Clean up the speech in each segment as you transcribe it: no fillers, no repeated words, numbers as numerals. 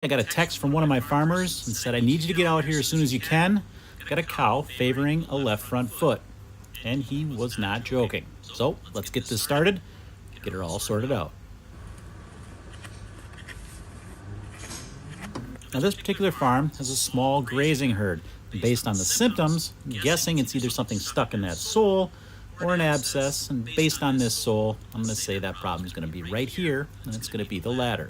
I got a text from one of my farmers and said, I need you to get out here as soon as you can. Got a cow favoring a left front foot. And he was not joking. So let's get this started, get her all sorted out. Now this particular farm has a small grazing herd. Based on the symptoms, I'm guessing it's either something stuck in that sole or an abscess. And based on this sole, I'm going to say that problem is going to be right here, and it's going to be the latter.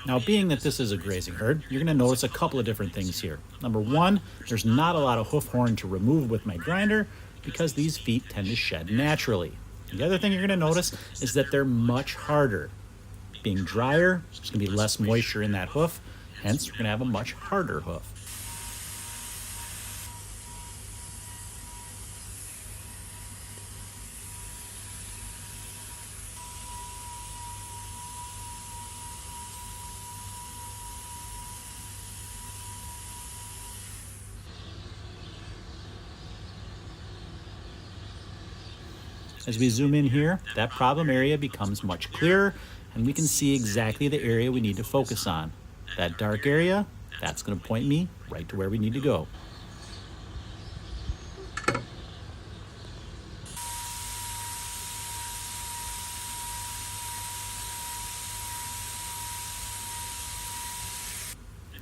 Now, being that this is a grazing herd, you're going to notice a couple of different things here. Number one, there's not a lot of hoof horn to remove with my grinder because these feet tend to shed naturally. The other thing you're going to notice is that they're much harder. Being drier, there's going to be less moisture in that hoof, hence we're going to have a much harder hoof. As we zoom in here, that problem area becomes much clearer, and we can see exactly the area we need to focus on. That dark area, that's going to point me right to where we need to go.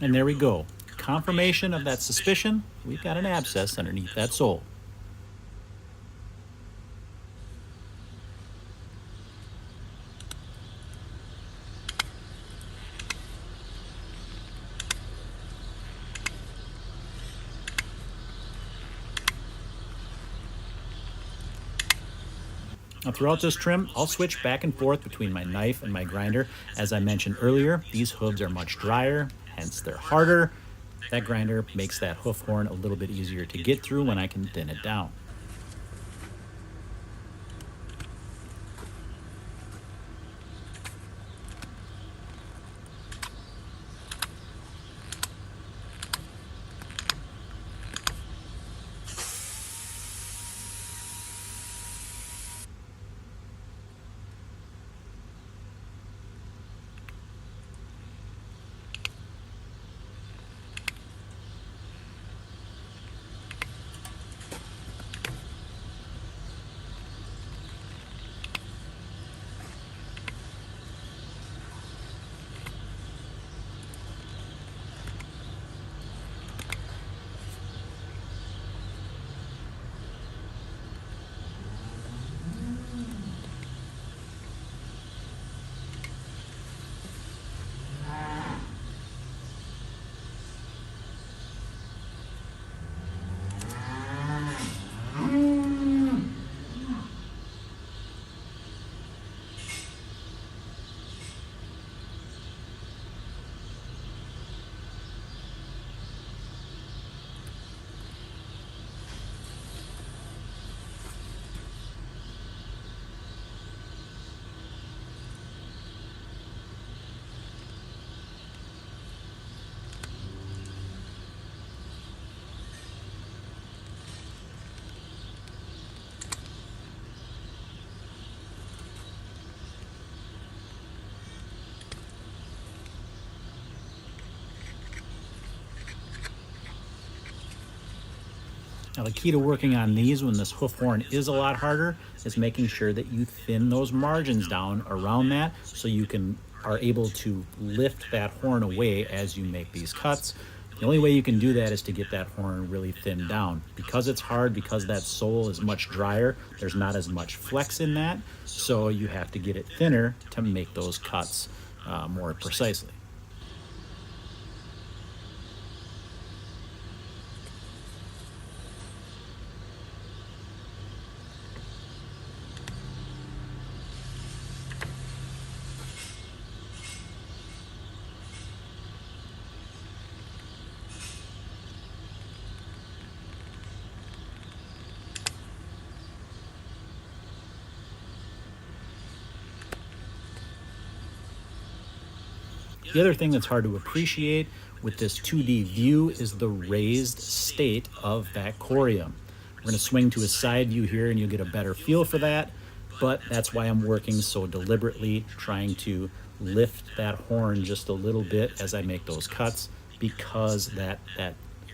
And there we go. Confirmation of that suspicion, we've got an abscess underneath that sole. Now throughout this trim, I'll switch back and forth between my knife and my grinder. As I mentioned earlier, these hooves are much drier, hence they're harder. That grinder makes that hoof horn a little bit easier to get through when I can thin it down. Now the key to working on these when this hoof horn is a lot harder is making sure that you thin those margins down around that so you are able to lift that horn away as you make these cuts. The only way you can do that is to get that horn really thinned down. Because it's hard, because that sole is much drier, there's not as much flex in that, so you have to get it thinner to make those cuts more precisely. The other thing that's hard to appreciate with this 2D view is the raised state of that corium. We're going to swing to a side view here and you'll get a better feel for that. but that's why I'm working so deliberately, trying to lift that horn just a little bit as I make those cuts, because that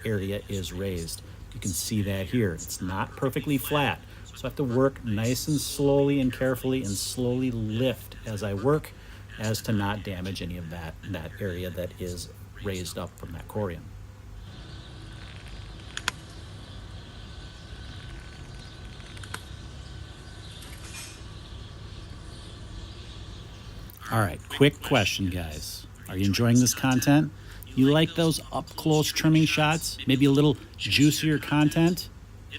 area is raised. You can see that here. It's not perfectly flat, so I have to work nice and slowly and carefully and slowly lift as I work, as to not damage any of that area that is raised up from that corium. All right, quick question, guys. Are you enjoying this content? You like those up-close trimming shots? Maybe a little juicier content?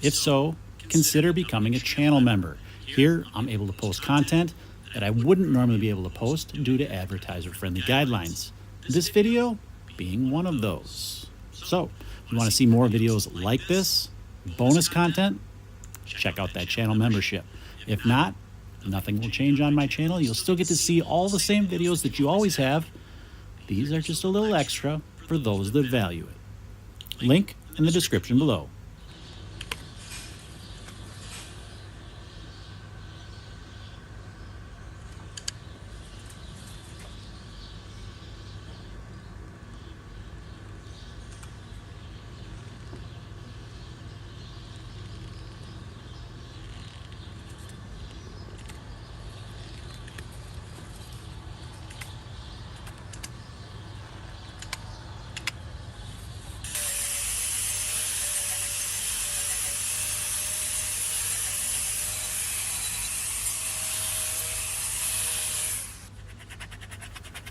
If so, consider becoming a channel member. Here, I'm able to post content that I wouldn't normally be able to post due to advertiser-friendly guidelines. This video being one of those. So, if you want to see more videos like this, bonus content, check out that channel membership. If not, nothing will change on my channel. You'll still get to see all the same videos that you always have. These are just a little extra for those that value it. Link in the description below.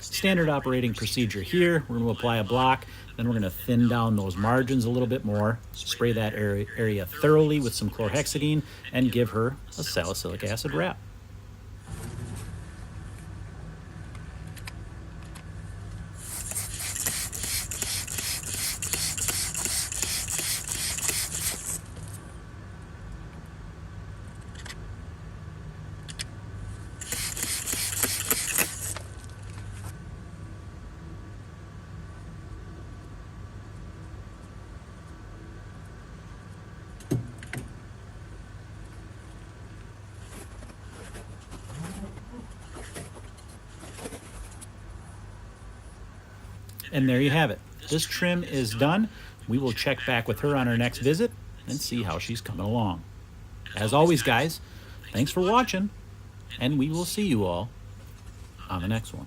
Standard operating procedure here. We're going to apply a block, then we're going to thin down those margins a little bit more, spray that area thoroughly with some chlorhexidine, and give her a salicylic acid wrap. And there you have it. This trim is done. We will check back with her on our next visit and see how she's coming along. As always, guys, thanks for watching, and we will see you all on the next one.